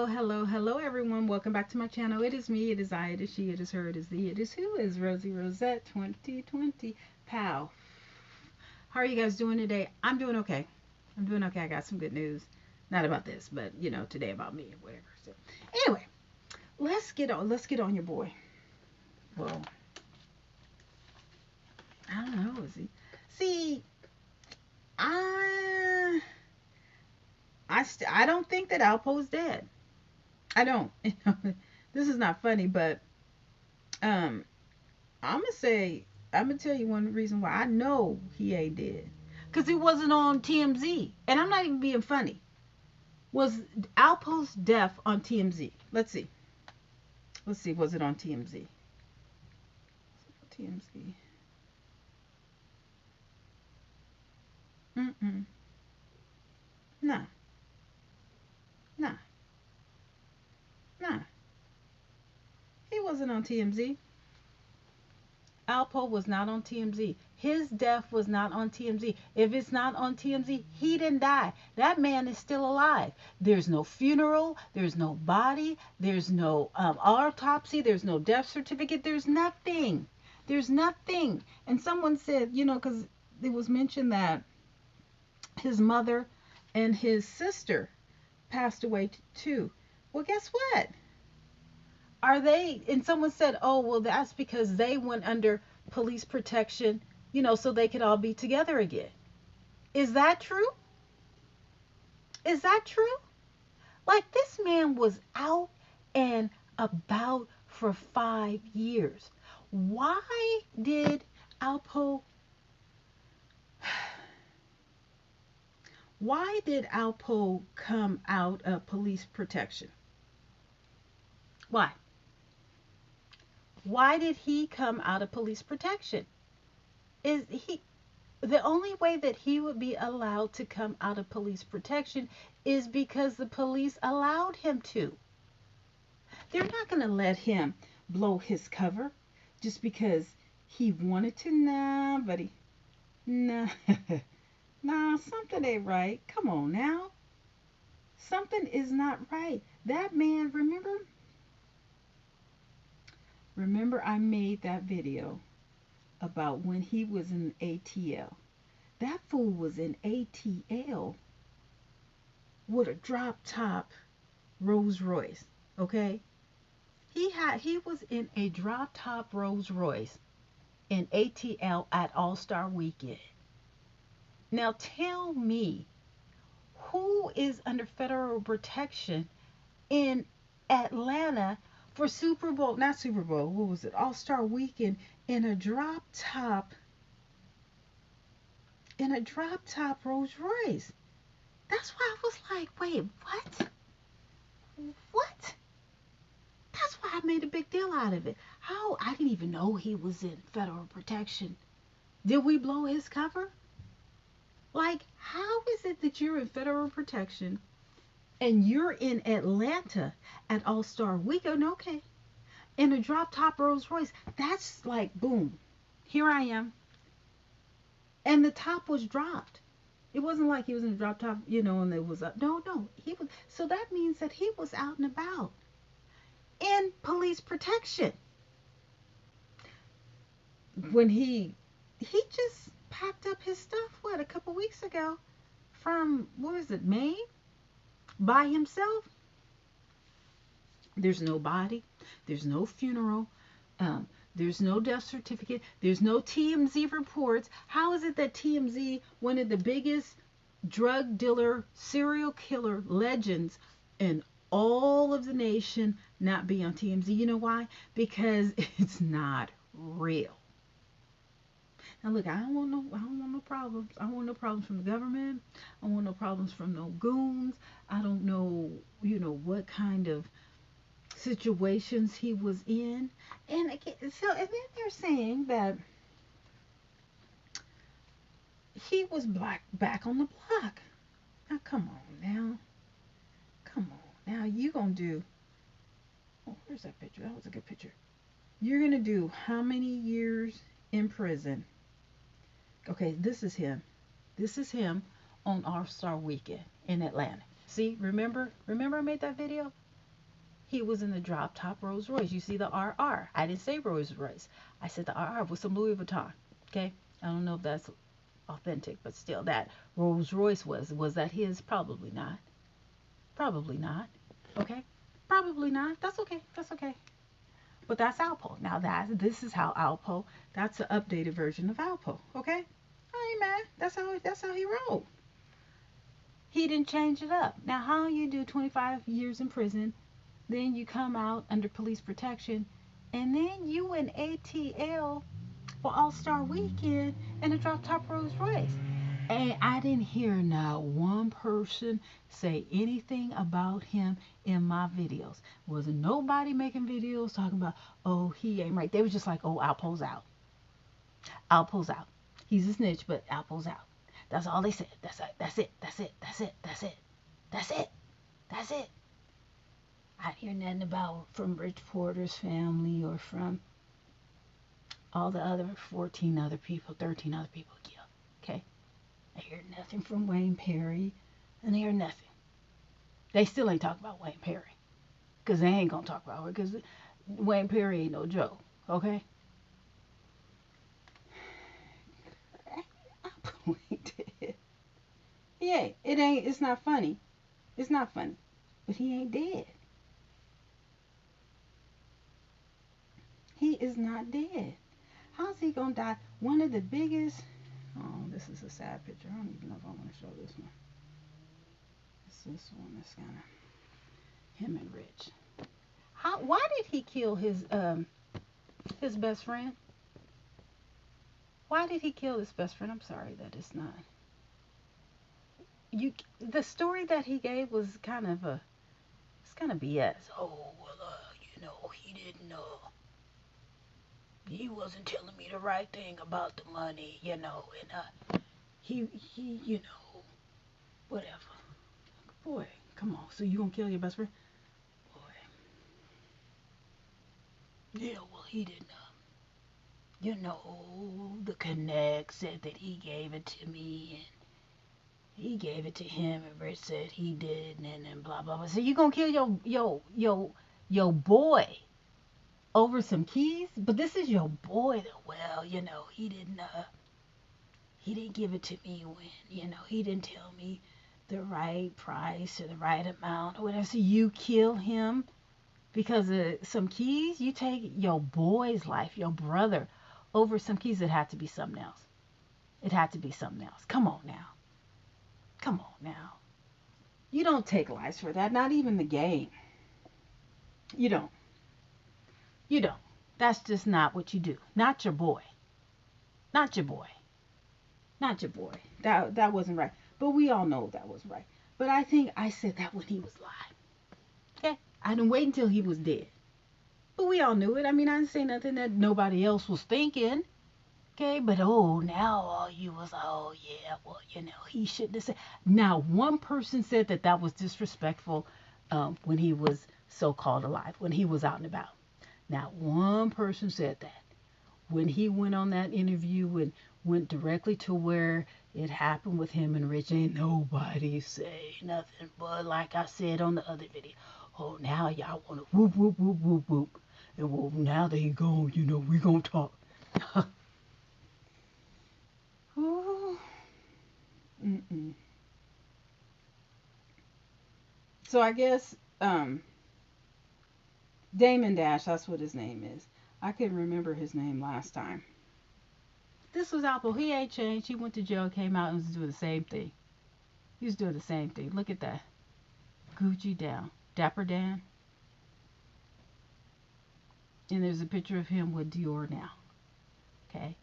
Hello, everyone. Welcome back to my channel. It is me, it is I, it is she, it is her, it is thee, it is who is Rosie Rosette 2020. Pow. How are you guys doing today? I'm doing okay. I'm doing okay. I got some good news. Not about this, but today about me or whatever. So anyway, let's get on your boy. Well, I don't know, is he? See, I I don't think that Alpo's dead. I don't. This is not funny, but um I'm gonna say, I'm gonna tell you one reason why I know he ain't dead. Cause it wasn't on TMZ, and I'm not even being funny. Was Alpo's death on TMZ? Let's see. Let's see. Was it on TMZ? TMZ. Mm-mm. Nah. Nah. Nah. He wasn't on TMZ. Alpo was not on TMZ. His death was not on TMZ. If it's not on TMZ, he didn't die. That man is still alive. There's no funeral. There's no body. There's no autopsy. There's no death certificate. There's nothing. There's nothing. And someone said, because it was mentioned that his mother and his sister passed away too. Well, guess what? Are they, and someone said, oh, well, that's because they went under police protection, so they could all be together again. Is that true? Is that true? Like, this man was out and about for 5 years. Why did Alpo, why did Alpo come out of police protection? Why? Why did he come out of police protection? Is he The only way that he would be allowed to come out of police protection is because the police allowed him to. They're not going to let him blow his cover just because he wanted to. Nah, buddy. Nah. Nah, something ain't right. Come on now. Something is not right. That man, remember I made that video about when he was in ATL. That fool was in ATL with a drop top Rolls Royce. Okay? He was in a drop top Rolls Royce in ATL at All Star Weekend. Now tell me, who is under federal protection in Atlanta for Super Bowl, not Super Bowl, what was it? All Star Weekend in a drop top Rolls Royce. That's why I was like, wait, what? What? That's why I made a big deal out of it. How? I didn't even know he was in federal protection. Did we blow his cover? Like, how is it that you're in federal protection and you're in Atlanta at All Star Weekend? Okay, in a drop top Rolls Royce. That's like, boom, here I am. And the top was dropped. It wasn't like he was in a drop top, and it was up. No, no, he was. So that means that he was out and about in police protection when he just packed up his stuff. What, a couple weeks ago, from, what is it, Maine, by himself. There's no body. There's no funeral. Um, there's no death certificate. There's no TMZ reports. How is it that TMZ, one of the biggest drug dealer, serial killer legends in all of the nation, not be on TMZ? You know why? Because it's not real. Now look, I don't want no problems. I don't want no problems from the government. I don't want no problems from no goons. I don't know, what kind of situations he was in. And again, and then they're saying that he was back on the block. Now come on now. Come on. Now you gonna do, oh, where's that picture? That was a good picture. You're gonna do how many years in prison? Okay, this is him. This is him on All Star Weekend in Atlanta. See, remember I made that video? He was in the drop top Rolls Royce. You see the RR. I didn't say Rolls Royce. I said the RR with some Louis Vuitton. Okay. I don't know if that's authentic, but still, that Rolls Royce was that his? Probably not. Probably not. Okay. Probably not. That's okay. That's okay. But that's ALPO. Now this is how ALPO. That's an updated version of ALPO. Okay. I ain't mad. That's how he rolled. He didn't change it up. Now, how you do 25 years in prison, then you come out under police protection, and then you in ATL for All Star Weekend in a drop top Rolls Royce. And I didn't hear not one person say anything about him in my videos. Wasn't nobody making videos talking about, oh, he ain't right. They was just like, oh, Alpo's out. Alpo's out. He's a snitch, but Alpo's out. That's all they said. That's it. That's it. That's it. That's it. That's it. That's it. That's it. I didn't hear nothing about from Rich Porter's family or from all the other 14 other people, 13 other people killed. Okay? I hear nothing from Wayne Perry, and I hear nothing. They still ain't talking about Wayne Perry, because they ain't gonna talk about her, because Wayne Perry ain't no joke. Okay? He ain't. It ain't. It's not funny. It's not funny. But he ain't dead. He is not dead. How's he gonna die? One of the biggest. Oh, this is a sad picture. I don't even know if I want to show this one. This one is kind of him and Rich. How? Why did he kill his best friend? Why did he kill his best friend? I'm sorry that it's not. You. The story that he gave was kind of a. It's kind of BS. Oh well, he didn't know. He wasn't telling me the right thing about the money, and he, whatever. Boy, come on. So you gonna kill your best friend? Boy. Yeah, well, he didn't. The connect said that he gave it to me, and he gave it to him, and Rich said he didn't, and then blah blah blah. So you gonna kill your boy over some keys? But this is your boy, though. Well, he didn't give it to me when, he didn't tell me the right price or the right amount or whatever. So you kill him because of some keys? You take your boy's life, your brother, over some keys. It had to be something else. It had to be something else. Come on now. Come on now. You don't take lives for that. Not even the game. You don't. You don't. That's just not what you do. Not your boy. Not your boy. Not your boy. That wasn't right. But we all know that wasn't right. But I think I said that when he was alive. Okay? I didn't wait until he was dead. But we all knew it. I mean, I didn't say nothing that nobody else was thinking. Okay? But now all you was, yeah, well, he shouldn't have said. Now, one person said that was disrespectful when he was so-called alive, when he was out and about. Now, one person said that. When he went on that interview and went directly to where it happened with him and Rich, ain't nobody say nothing. But like I said on the other video, now y'all want to whoop, whoop, whoop, whoop, whoop. And well, now that he gone, we gonna talk. Ooh. Mm-mm. So I guess Damon Dash, that's what his name is. I couldn't remember his name last time. This was Apple. He ain't changed. He went to jail, came out, and was doing the same thing. He was doing the same thing. Look at that. Gucci down. Dapper Dan. And there's a picture of him with Dior now. Okay.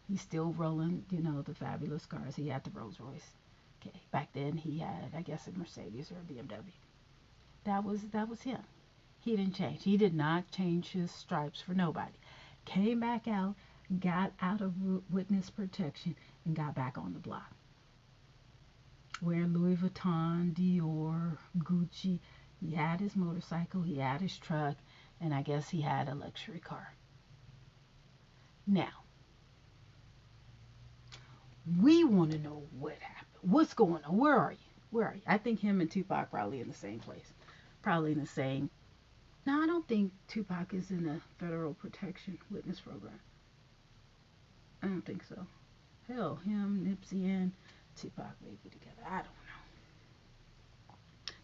He's still rolling, the fabulous cars. He had the Rolls Royce. Okay. Back then he had, I guess, a Mercedes or a BMW. That was him. He didn't change. He did not change his stripes for nobody. Came back out, got out of witness protection, and got back on the block. Wearing Louis Vuitton, Dior, Gucci. He had his motorcycle, he had his truck, and I guess he had a luxury car. Now, we want to know what happened. What's going on? Where are you? Where are you? I think him and Tupac probably in the same place. Probably in the same Now, I don't think Tupac is in a federal protection witness program. I don't think so. Hell, him, Nipsey, and Tupac may be together. I don't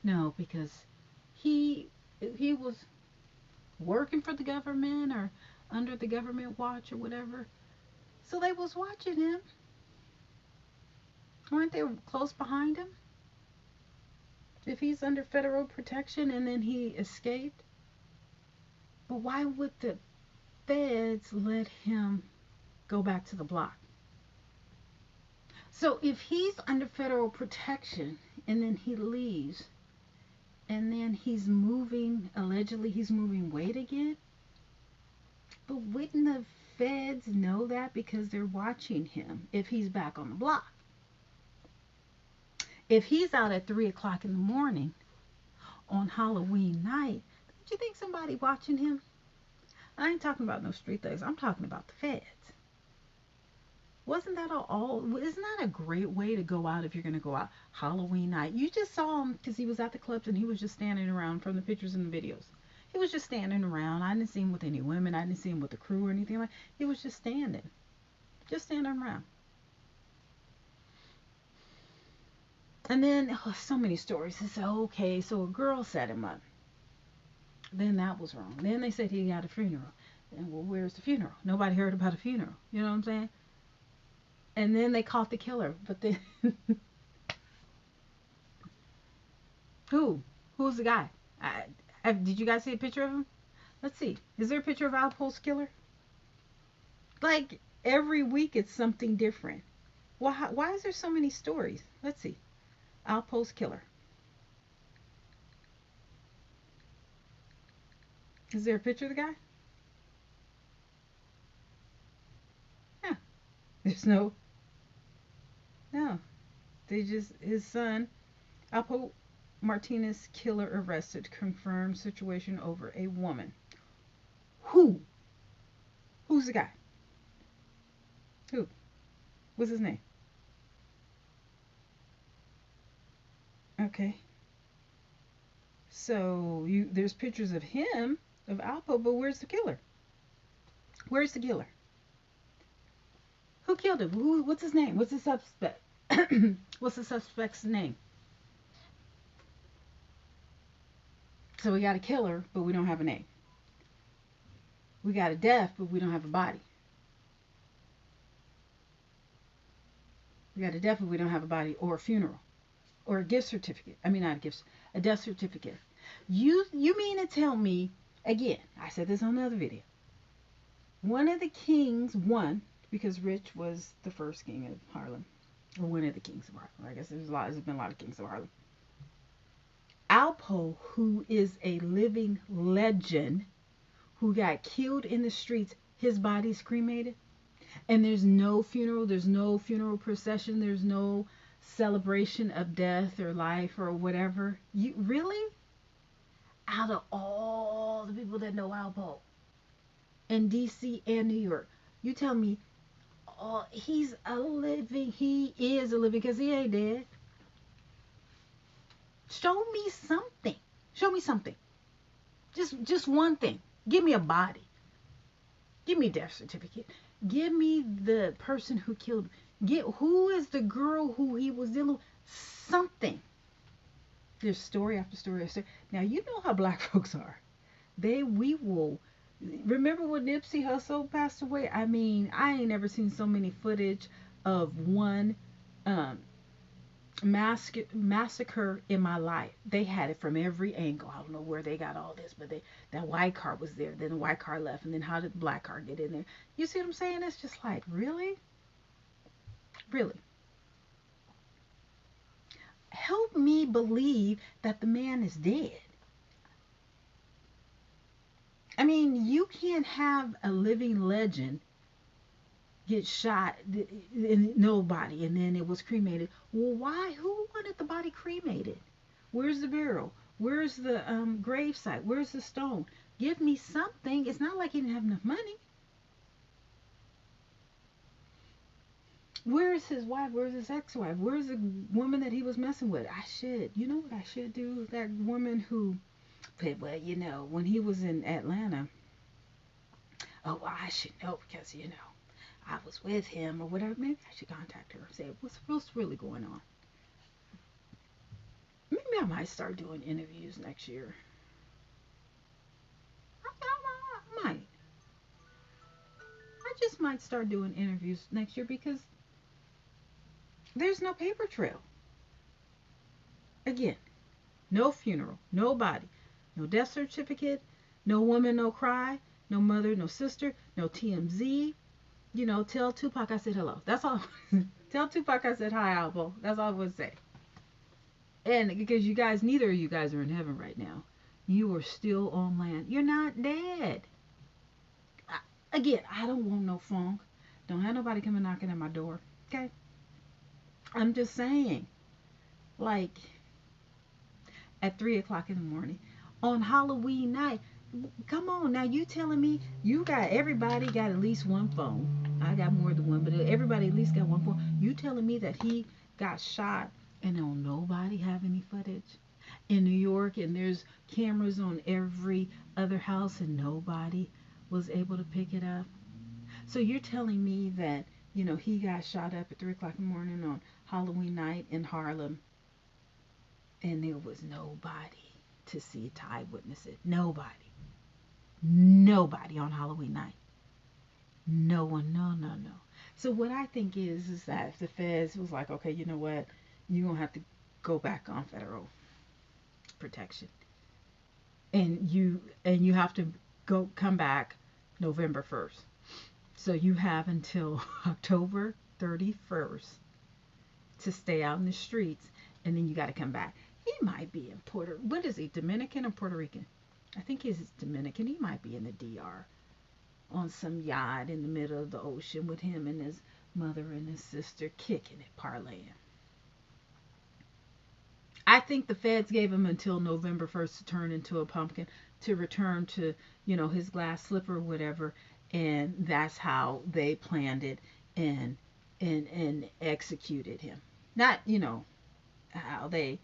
know. No, because he he was working for the government or under the government watch or whatever. So they was watching him. Weren't they close behind him? If he's under federal protection and then he escaped, but why would the feds let him go back to the block? So if he's under federal protection and then he leaves and then he's moving, allegedly he's moving weight again, but wouldn't the feds know that because they're watching him if he's back on the block? If he's out at 3 o'clock in the morning on Halloween night, don't you think somebody watching him? I ain't talking about no street thugs. I'm talking about the feds. Wasn't that isn't that a great way to go out if you're going to go out Halloween night? You just saw him because he was at the clubs and he was just standing around from the pictures and the videos. He was just standing around. I didn't see him with any women. I didn't see him with the crew or anything like that. He was just standing around. And then so many stories. They said, okay, so a girl set him up. Then that was wrong. Then they said he had a funeral. And well, where's the funeral? Nobody heard about a funeral. You know what I'm saying? And then they caught the killer. But then who's the guy? Did you guys see a picture of him? Let's see. Is there a picture of ALPO's killer? Like every week it's something different. Why is there so many stories? Let's see. ALPO's killer. Is there a picture of the guy? Yeah. There's no. They just, his son, ALPO Martinez killer arrested. Confirmed situation over a woman. Who? Who's the guy? Who? What's his name? Okay. So there's pictures of him, of ALPO, but where's the killer? Where's the killer? Who killed him? What's his name? What's the suspect? What's the suspect's name? So we got a killer, but we don't have a name. We got a death, but we don't have a body. We got a death, but we don't have a body or a funeral or a gift certificate. I mean, not a gift, a death certificate. You mean to tell me, again, I said this on another video, one of the kings won because Rich was the first king of Harlem, or one of the kings of Harlem. I guess there's been a lot of kings of Harlem. ALPO, who is a living legend, who got killed in the streets, his body's cremated, and there's no funeral procession, there's no celebration of death or life or whatever. You really? Out of all the people that know ALPO in DC and New York, you tell me, oh, he is a living, because he ain't dead. Show me something. Show me something. Just one thing. Give me a body. Give me a death certificate. Give me the person who killed him. Who is the girl who he was dealing with? Something. There's story after story after story. Now you know how black folks are. We will. Remember when Nipsey Hussle passed away? I mean, I ain't never seen so many footage of one massacre in my life. They had it from every angle. I don't know where they got all this, but that white car was there. Then the white car left, and then how did the black car get in there? You see what I'm saying? It's just like, really? Really? Help me believe that the man is dead. I mean, you can't have a living legend get shot and nobody, and then it was cremated. Well, why? Who wanted the body cremated? Where's the burial? Where's the grave site? Where's the stone? Give me something. It's not like he didn't have enough money. Where's his wife? Where's his ex-wife? Where's the woman that he was messing with? You know what I should do? That woman who But well, when he was in Atlanta, oh, well, I should know because I was with him or whatever. Maybe I should contact her and say what's really going on. Maybe I might start doing interviews next year. I might. I just might start doing interviews next year because there's no paper trail. Again, no funeral, no body, no death certificate, no woman, no cry, no mother, no sister, no TMZ. Tell Tupac I said hello. That's all. Tell Tupac I said hi, Alpo. That's all I would say. And because neither of you guys are in heaven right now. You are still on land. You're not dead. Again, I don't want no funk. Don't have nobody coming knocking at my door. Okay? I'm just saying. Like, at 3 o'clock in the morning on Halloween night. Come on now, you telling me everybody got at least one phone. I got more than one, but everybody at least got one phone. You telling me that he got shot and don't nobody have any footage in New York, and there's cameras on every other house and nobody was able to pick it up? So you're telling me that he got shot up at 3 o'clock in the morning on Halloween night in Harlem, and there was nobody to see to eyewitness it. Nobody on Halloween night. No one. No, no, no. So what I think is that if the feds was like, okay, you know what, you're gonna have to go back on federal protection, and you have to come back November 1st. So you have until October 31st to stay out in the streets, and then you got to come back. He might be in what is he, Dominican or Puerto Rican? I think he's Dominican. He might be in the DR on some yacht in the middle of the ocean with him and his mother and his sister kicking it, parlaying. I think the feds gave him until November 1st to turn into a pumpkin, to return to, his glass slipper or whatever, and that's how they planned it and executed him. Not, how they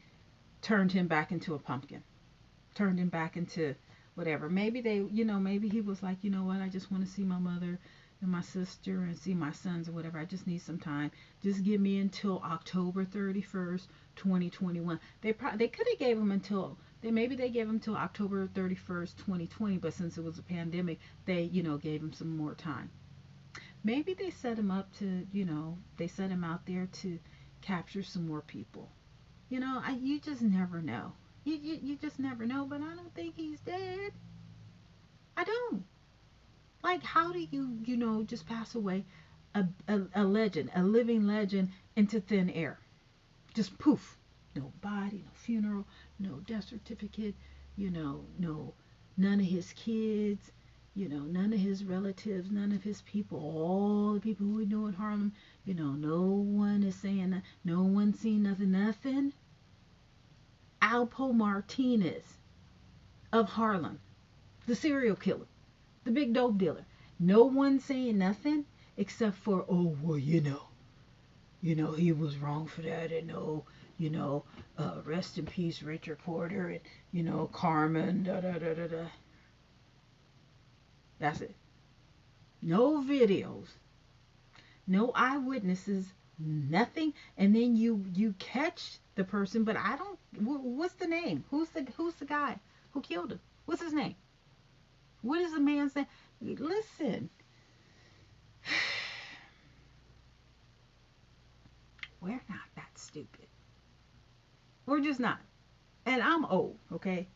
turned him back into a pumpkin, turned him back into whatever. Maybe maybe he was like, you know what, I just want to see my mother and my sister and see my sons or whatever. I just need some time. Just give me until October 31st, 2021. They could have gave him until they gave him till October 31st, 2020, but since it was a pandemic, they gave him some more time. Maybe they set him up to, they set him out there to capture some more people. You just never know. You just never know, but I don't think he's dead. I don't. Like, how do you just pass away a legend, a living legend, into thin air? Just poof. No body, no funeral, no death certificate, no, none of his kids, none of his relatives, none of his people, all the people who we know in Harlem, no one is saying that, no one seen nothing. ALPO Martinez of Harlem, the serial killer, the big dope dealer. No one saying nothing except for, oh, well, he was wrong for that, and rest in peace, Richard Porter, and Carmen, da da da da da. That's it. No videos, no eyewitnesses, nothing. And then you catch the person, but I don't. What's the name? Who's the guy who killed him? What's his name? What is the man's name? Listen, we're not that stupid. We're just not. And I'm old, okay?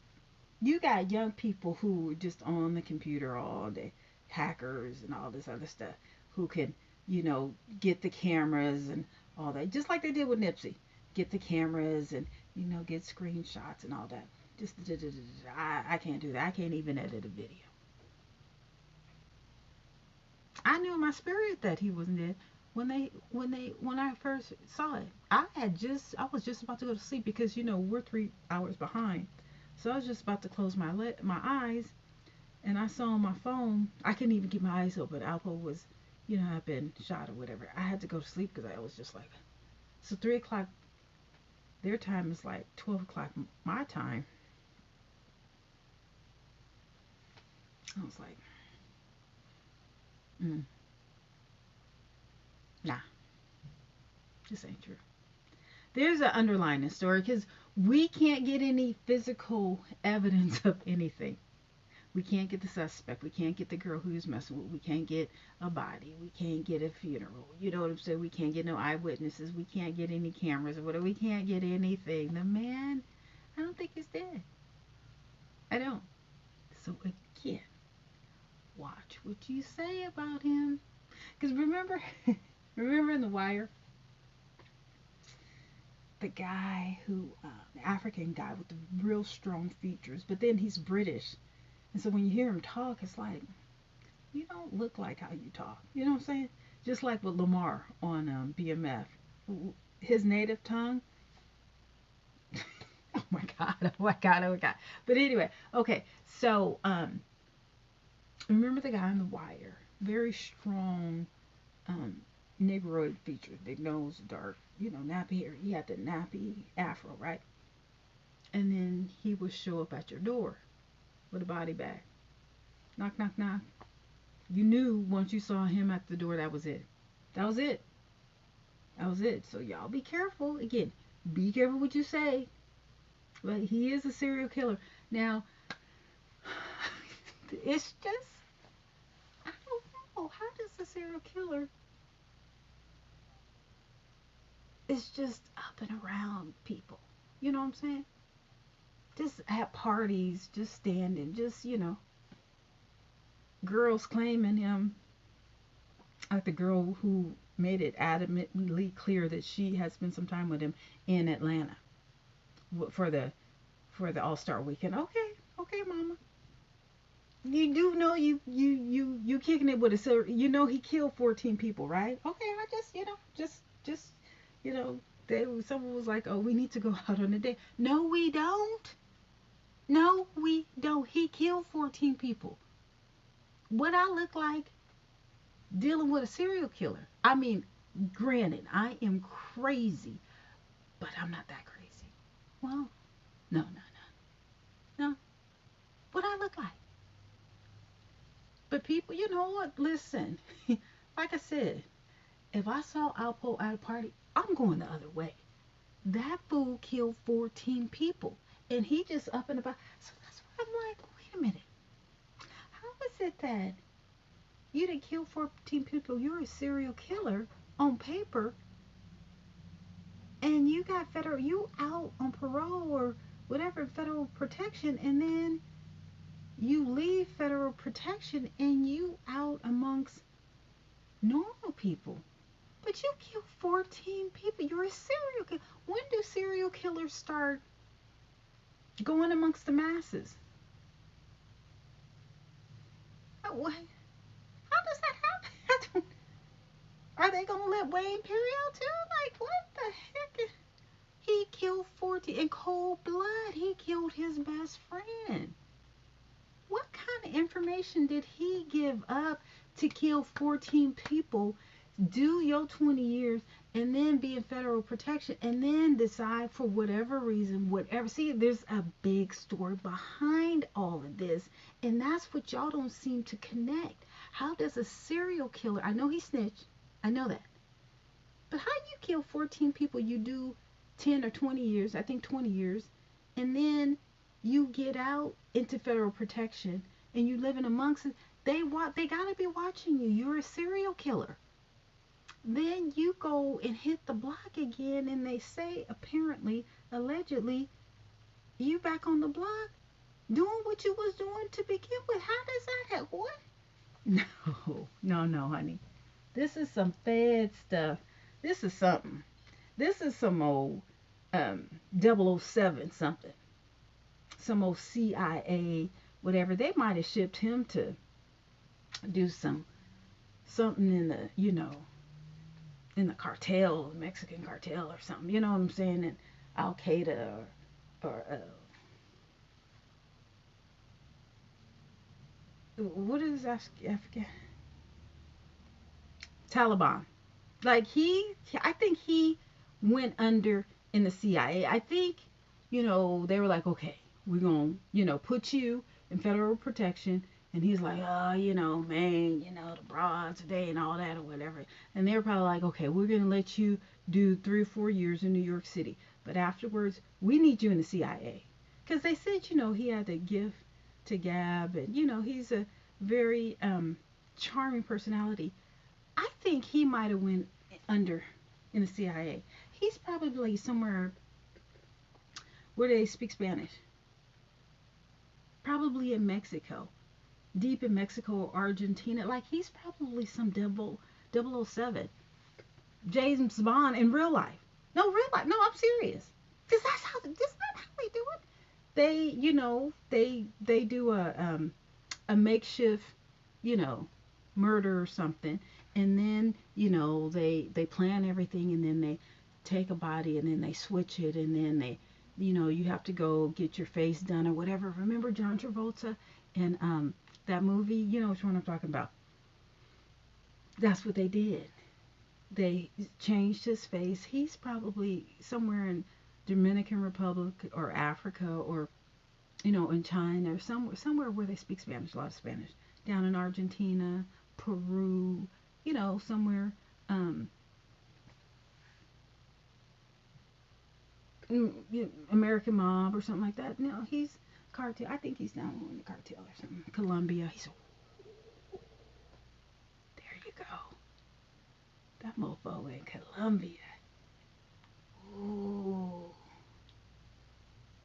You got young people who are just on the computer all day, hackers and all this other stuff, who can, get the cameras and all that, just like they did with Nipsey. Get the cameras and, get screenshots and all that. Just, I can't do that. I can't even edit a video. I knew in my spirit that he wasn't dead when I first saw it. I was just about to go to sleep because we're 3 hours behind, so I was just about to close my eyes, and I saw on my phone. I couldn't even keep my eyes open. Alpo was, had been shot or whatever. I had to go to sleep because I was just like, so 3 o'clock. Their time is like 12 o'clock my time. I was like, mm, nah, this ain't true. There's an underlying story because we can't get any physical evidence of anything. We can't get the suspect. We can't get the girl who he was messing with. We can't get a body. We can't get a funeral. You know what I'm saying? We can't get no eyewitnesses. We can't get any cameras or whatever. We can't get anything. The man, I don't think he's dead. I don't. So again, watch what you say about him. Because remember, remember in The Wire, the guy who, the African guy with the real strong features, but then he's British. And so when you hear him talk, it's like, you don't look like how you talk. You know what I'm saying? Just like with Lamar on BMF. His native tongue. Oh my God, oh my God, oh my God. But anyway, okay, so remember the guy on The Wire? Very strong um, Negroid features, big nose, dark, nappy hair. He had the nappy afro, right? And then he would show up at your door with a body bag. Knock, knock, knock. You knew once you saw him at the door, that was it. That was it. That was it. So y'all be careful. Again, be careful what you say. But he is a serial killer. Now, it's just, I don't know. How does a serial killer is just up and around people? You know what I'm saying? Just at parties, just standing, just, girls claiming him, like the girl who made it adamantly clear that she had spent some time with him in Atlanta for the All-Star weekend. Okay, okay, mama. You do know you kicking it with a silver. You know he killed 14 people, right? Okay, I just someone was like, oh, we need to go out on a date. No, we don't. No, we don't. He killed 14 people. What I look like dealing with a serial killer? I mean, granted, I am crazy, but I'm not that crazy. Well, no, no, no, no. What I look like? But people, you know what? Listen, like I said, if I saw ALPO at a party, I'm going the other way. That fool killed 14 people, and he just up and about. So that's why I'm like, wait a minute. How is it that you didn't kill 14 people? You're a serial killer on paper, and you got you out on parole or whatever, federal protection, and then you leave federal protection and you out amongst normal people. But you killed 14 people. You're a serial killer. When do serial killers start going amongst the masses? What? How does that happen? Are they going to let Wayne Perry out too? Like, what the heck? He killed 14 in cold blood. He killed his best friend. What kind of information did he give up to kill 14 people, do your 20 years, and then be in federal protection, and then decide for whatever reason, whatever? See, there's a big story behind all of this, and that's what y'all don't seem to connect. How does a serial killer, I know he snitched, I know that, but how you kill 14 people, you do 10 or 20 years, I think 20 years, and then you get out into federal protection and you live in amongst it. They gotta be watching you. You're a serial killer. Then you go and hit the block again, and they say apparently, allegedly, you back on the block doing what you was doing to begin with. How does that happen? What? No, honey. This is some Fed stuff. This is something. This is some old 007 something. Some old CIA, whatever. They might have shipped him to do something in the, in the cartel, Mexican cartel or something. You know what I'm saying? And Al Qaeda or what is African? Taliban. Like I think he went under in the CIA. I think, they were like, okay, we're going to, put you in federal protection, And he's like, oh, man, the broads today and all that or whatever. And they're probably like, okay, we're going to let you do 3 or 4 years in New York City. But afterwards, we need you in the CIA. Because they said, he had a gift to gab. And, he's a very charming personality. I think he might have went under in the CIA. He's probably somewhere where they speak Spanish. Probably in Mexico, deep in Mexico or Argentina. Like he's probably some double 007 James Bond in real life. No, real life. No, I'm serious. Cause that's not how they do it. They do a makeshift, you know, murder or something, and then they plan everything, and then they take a body, and then they switch it, and then you have to go get your face done or whatever. Remember John Travolta and that movie? You know which one I'm talking about. That's what they did. They changed his face. He's probably somewhere in Dominican Republic or Africa or in China or somewhere where they speak Spanish, a lot of Spanish. Down in Argentina, Peru, somewhere American Mob or something like that. No, he's cartel. I think he's down in the cartel or something. Colombia. He's there. You go. That mofo in Colombia. Ooh,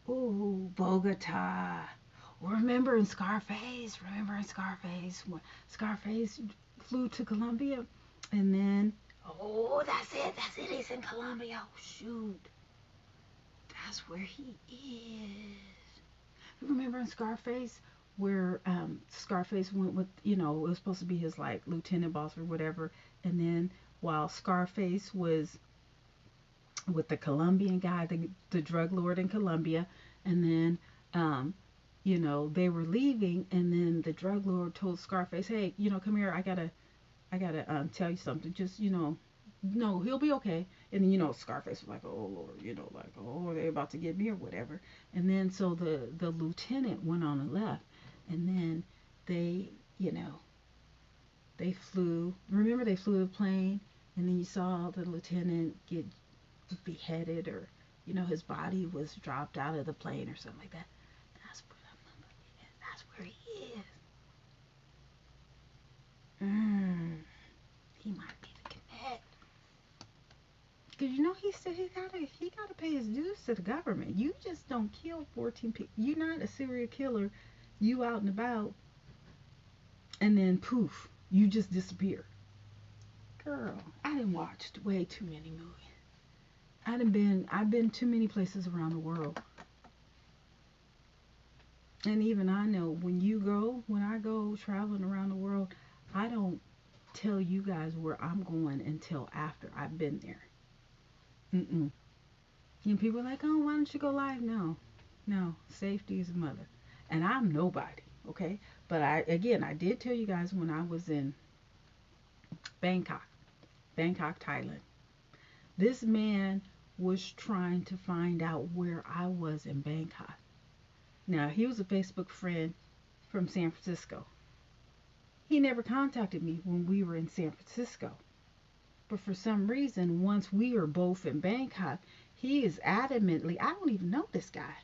ooh, Bogota. Remember in Scarface? Remember in Scarface when Scarface flew to Colombia, and then that's it. That's it. He's in Colombia. Oh shoot, that's where he is. Remember in Scarface where Scarface went with it was supposed to be his like lieutenant boss or whatever, and then while Scarface was with the Colombian guy, the drug lord in Colombia, and then they were leaving, and then the drug lord told Scarface, "Hey, come here. I gotta tell you something. Just no, he'll be okay." And then Scarface was like, "Oh Lord," like, "Oh, they're about to get me or whatever." And then so the lieutenant went on and left, and then they they flew. Remember they flew the plane, and then you saw the lieutenant get beheaded, or his body was dropped out of the plane or something like that. That's where that motherfucker is. That's where he is. He might be the connect. Cause he said he gotta pay his dues to the government. You just don't kill 14 people. You're not a serial killer. You out and about, and then poof, you just disappear. Girl, I done watched way too many movies. I've been too many places around the world. And even I know when I go traveling around the world, I don't tell you guys where I'm going until after I've been there. Mm-mm. And people are like, oh, why don't you go live? No, no, safety is a mother. And I'm nobody, okay? But I did tell you guys when I was in Bangkok, Thailand. This man was trying to find out where I was in Bangkok. Now, he was a Facebook friend from San Francisco. He never contacted me when we were in San Francisco. But for some reason, once we were both in Bangkok, he is adamantly, I don't even know this guy.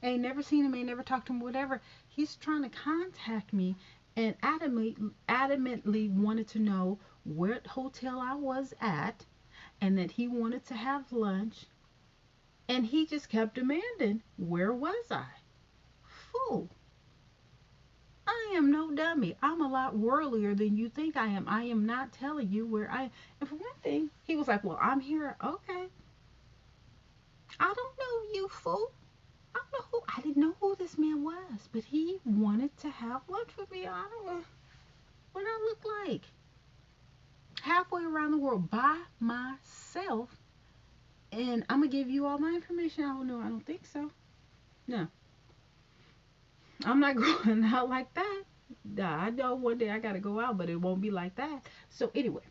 I ain't never seen him, ain't never talked to him, whatever. He's trying to contact me and adamantly wanted to know what hotel I was at, and that he wanted to have lunch, and he just kept demanding, where was I? Fool. I am no dummy. I'm a lot worldlier than you think I am. I am not telling you where I am. And for one thing, he was like, well, I'm here. Okay. I don't know you, fool. I didn't know who this man was, but he wanted to have lunch with me. I don't know what I look like. Halfway around the world by myself, and I'm gonna give you all my information. I don't know. I don't think so. No, I'm not going out like that. Nah, I know one day I gotta go out, but it won't be like that. So anyway,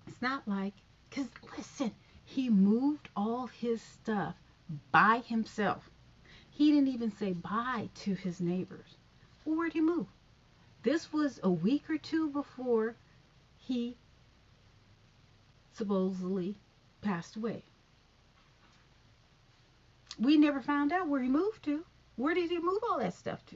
it's not like, cause listen, he moved all his stuff by himself. He didn't even say bye to his neighbors. Well, where'd he move? This was a week or two before he supposedly passed away. We never found out where he moved to. Where did he move all that stuff to?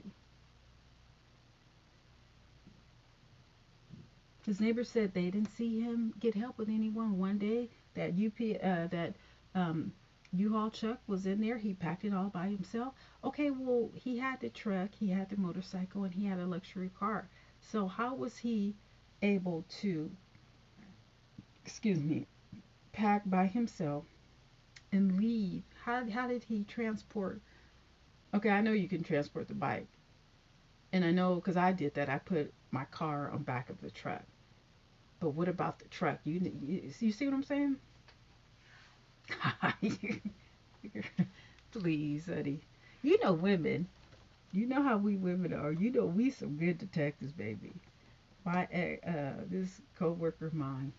His neighbors said they didn't see him get help with anyone. One day that um, U-Haul truck was in there. He packed it all by himself. Okay, well, he had the truck, he had the motorcycle, and he had a luxury car. So how was he able to, excuse me, pack by himself and leave? How did he transport? Okay, I know you can transport the bike, and I know because I did that. I put my car on back of the truck. But what about the truck? You see what I'm saying? Please, honey. You know women. You know how we women are. You know we some good detectives, baby. My this coworker of mine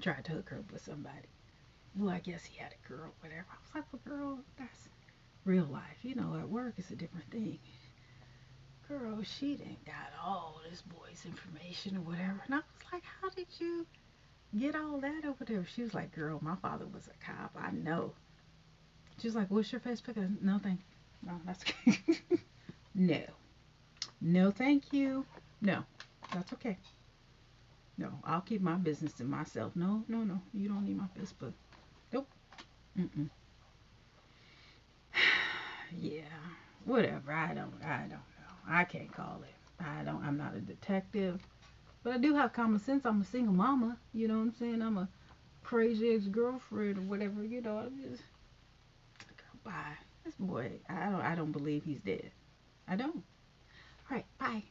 tried to hook her up with somebody. Well, I guess he had a girl, whatever. I was like, well, girl, that's real life. You know, at work it's a different thing. Girl, she didn't got all this boy's information or whatever. And I was like, how did you get all that over there? She was like, girl, my father was a cop. I know. She was like, what's your Facebook? No, thank you. No, that's okay. No. No, thank you. No, that's okay. No, I'll keep my business to myself. No, no, no. You don't need my Facebook. Nope. Mm-mm. Yeah. Whatever. I don't know. I can't call it. I'm not a detective. But I do have common sense. I'm a single mama. You know what I'm saying? I'm a crazy ex-girlfriend or whatever. You know, I'm just bye. This boy, I don't believe he's dead. I don't. All right, bye.